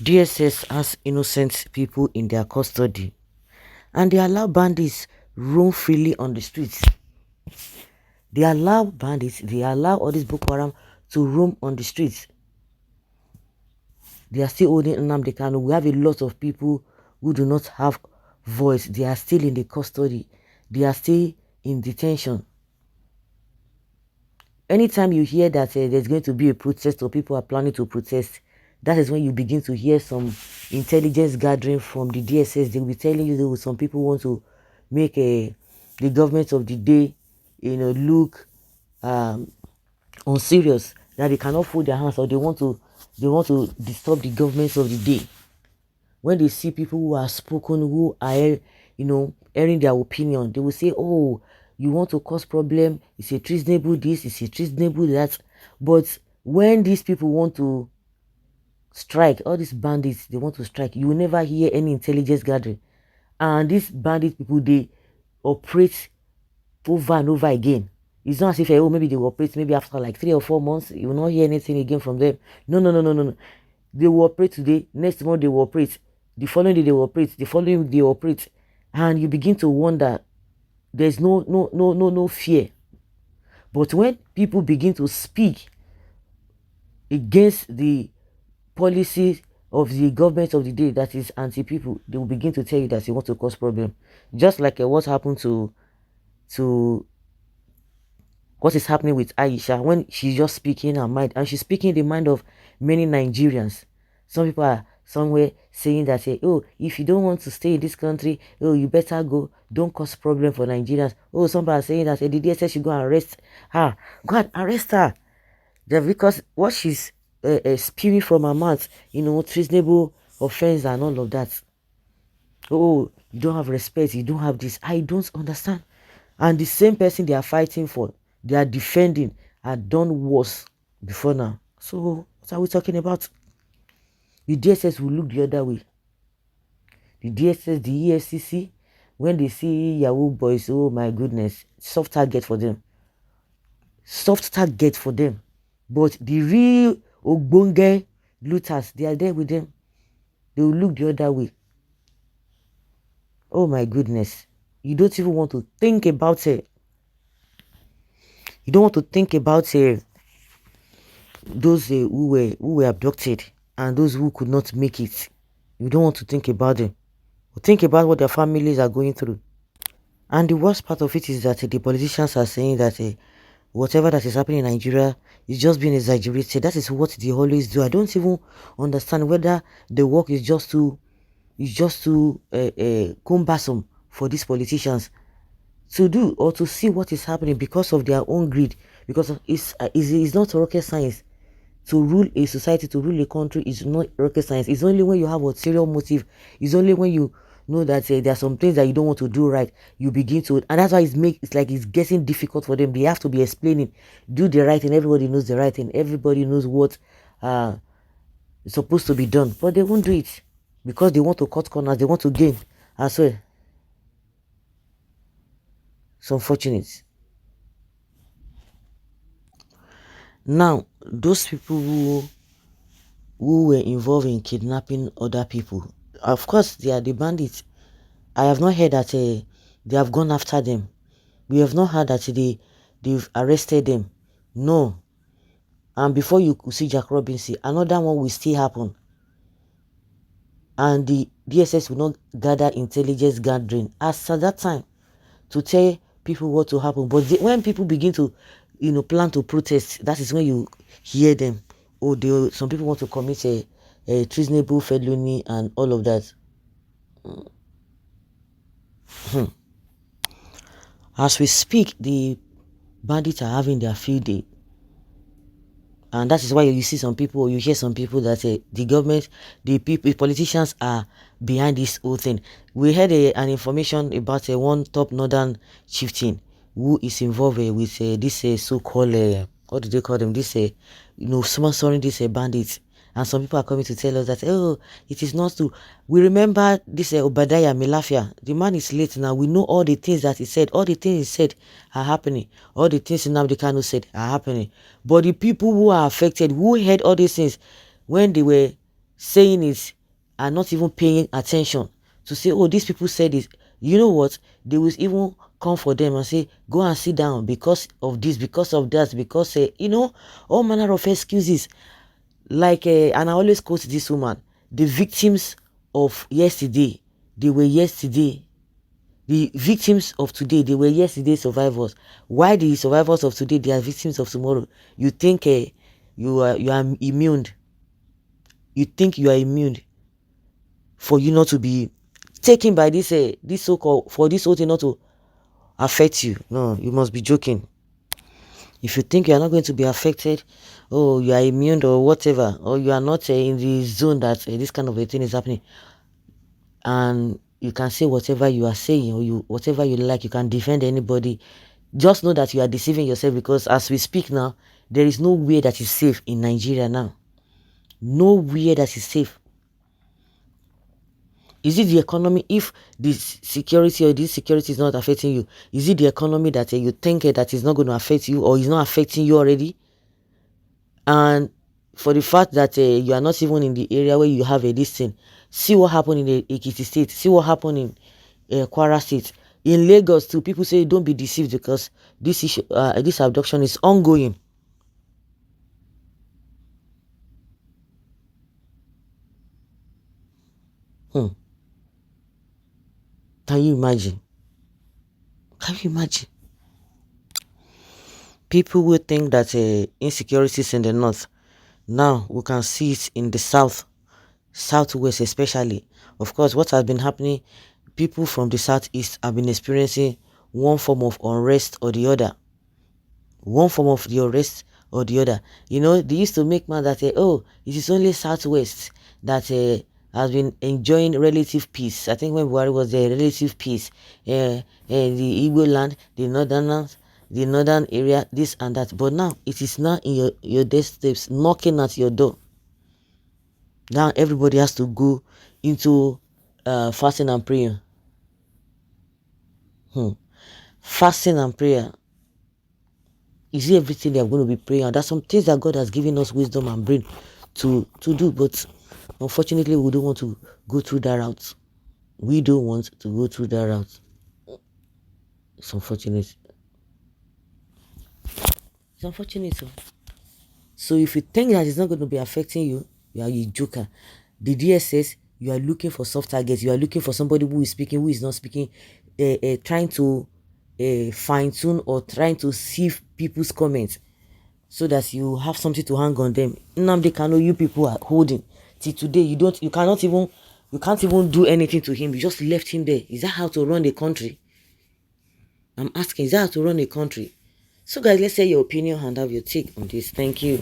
DSS has innocent people in their custody and they allow bandits roam freely on the streets. They allow bandits, they allow all this Boko Haram to roam on the streets. They are still holding Nnamdi Kanu. We have a lot of people who do not have voice. They are still in the custody. They are still in detention. Anytime you hear that there's going to be a protest or people are planning to protest, that is when you begin to hear some intelligence gathering from the DSS. They will be telling you that some people want to make the government of the day, look unserious, that they cannot fold their hands, or they want to disturb the government of the day. When they see people who are spoken, who are, airing their opinion, they will say, oh, you want to cause problem, it's a treasonable this, it's a treasonable that. But when these people want to strike, all these bandits, they want to strike, you will never hear any intelligence gathering. And these bandit people, they operate over and over again. It's not as if, oh, maybe they will operate maybe after like 3 or 4 months, you will not hear anything again from them. No. They will operate today, next month they will operate, the following day they will operate, the following week they will operate. And you begin to wonder, there's no fear. But when people begin to speak against the policies of the government of the day that is anti-people, they will begin to tell you that they want to cause problem. Just like what happened to what is happening with Aisha, when she's just speaking her mind, and she's speaking the mind of many Nigerians. Some people are somewhere saying that, oh, if you don't want to stay in this country, oh, you better go, don't cause problem for Nigerians. Oh, some people are saying that the DSS should go and arrest her. Go and arrest her. Just because what she's spewing from her mouth, treasonable offense and all of that. Oh, you don't have respect, you don't have this. I don't understand. And the same person they are fighting for, they are defending, had done worse before now. So what are we talking about? The DSS will look the other way. The DSS, the EFCC, when they see Yahoo boys, oh my goodness, soft target for them. Soft target for them. But the real Ogbonge looters, they are there with them. They will look the other way. Oh my goodness. You don't even want to think about it. You don't want to think about those who were abducted and those who could not make it. You don't want to think about them. Or think about what their families are going through. And the worst part of it is that the politicians are saying that whatever that is happening in Nigeria is just being exaggerated. That is what they always do. I don't even understand whether the work is just too cumbersome for these politicians to do or to see what is happening because of their own greed. Because it's not rocket science. To rule a society, to rule a country is not rocket science. It's only when you have a ulterior motive. It's only when you know that there are some things that you don't want to do right, you begin to, and that's why it's like it's getting difficult for them. They have to be explaining, do the right thing. Everybody knows the right thing. Everybody knows what is supposed to be done, but they won't do it because they want to cut corners. They want to gain as well. It's unfortunate. Now, those people who were involved in kidnapping other people, of course, they are the bandits. I have not heard that they have gone after them. We have not heard that they've arrested them. No. And before you could see Jack Robinson, another one will still happen. And the DSS will not gather intelligence gathering as at that time to tell people what to happen. But when people begin to, plan to protest, that is when you hear them. Oh, some people want to commit a treasonable felony and all of that. As we speak, the bandits are having their field day. And that is why you see some people, you hear some people that the government, the politicians are behind this whole thing. We had an information about one top northern chieftain who is involved with this so-called, what do they call them? This, sponsoring these bandits. And some people are coming to tell us that, oh, it is not true. We remember this Obadiah Melafia. The man is late now. We know all the things that he said. All the things he said are happening. All the things Nnamdi Kanu said are happening. But the people who are affected, who heard all these things, when they were saying it are not even paying attention to say, oh, these people said this. You know what? They will even come for them and say, go and sit down because of this, because of that, because, all manner of excuses. Like, and I always quote this woman, the victims of yesterday, they were yesterday. The victims of today, they were yesterday survivors. Why the survivors of today, they are victims of tomorrow? You think you are immune? You think you are immune for you not to be taken by this so-called, for this whole thing not to affect you? No, you must be joking. If you think you are not going to be affected, oh, you are immune or whatever, or you are not in the zone that this kind of a thing is happening, and you can say whatever you are saying, or whatever you like, you can defend anybody, just know that you are deceiving yourself, because as we speak now, there is nowhere that is safe in Nigeria now. Nowhere that is safe. Is it the economy? If this security or this security is not affecting you, is it the economy that you think that is not going to affect you, or is not affecting you already? And for the fact that you are not even in the area where you have a listing, see what happened in the Ekiti state, see what happened in Kwara state, in Lagos too. People say don't be deceived, because this issue, this abduction is ongoing. Can you imagine? Can you imagine? People will think that insecurities in the north, now we can see it in the southwest especially. Of course, what has been happening, people from the southeast have been experiencing one form of unrest or the other. One form of the unrest or the other. They used to make man that oh, it is only southwest that has been enjoying relative peace. I think when Buhari was there, relative peace. The Igbo land, the northern area, this and that. But now it is now in your doorsteps, knocking at your door. Now everybody has to go into fasting and prayer. Fasting and prayer. Is it everything they are going to be praying? There's some things that God has given us wisdom and brain to do, but unfortunately we don't want to go through that route. We don't want to go through that route. It's unfortunate. It's unfortunate. So if you think that it's not going to be affecting you, you are a joker. The DSS, you are looking for soft targets. You are looking for somebody who is speaking, who is not speaking, trying to fine-tune or trying to sieve people's comments, so that you have something to hang on them. Nnamdi Kanu, you people are holding till today. You can't even do anything to him. You just left him there. Is that how to run a country? I'm asking, is that how to run a country? So guys, let's say your opinion and have your take on this. Thank you.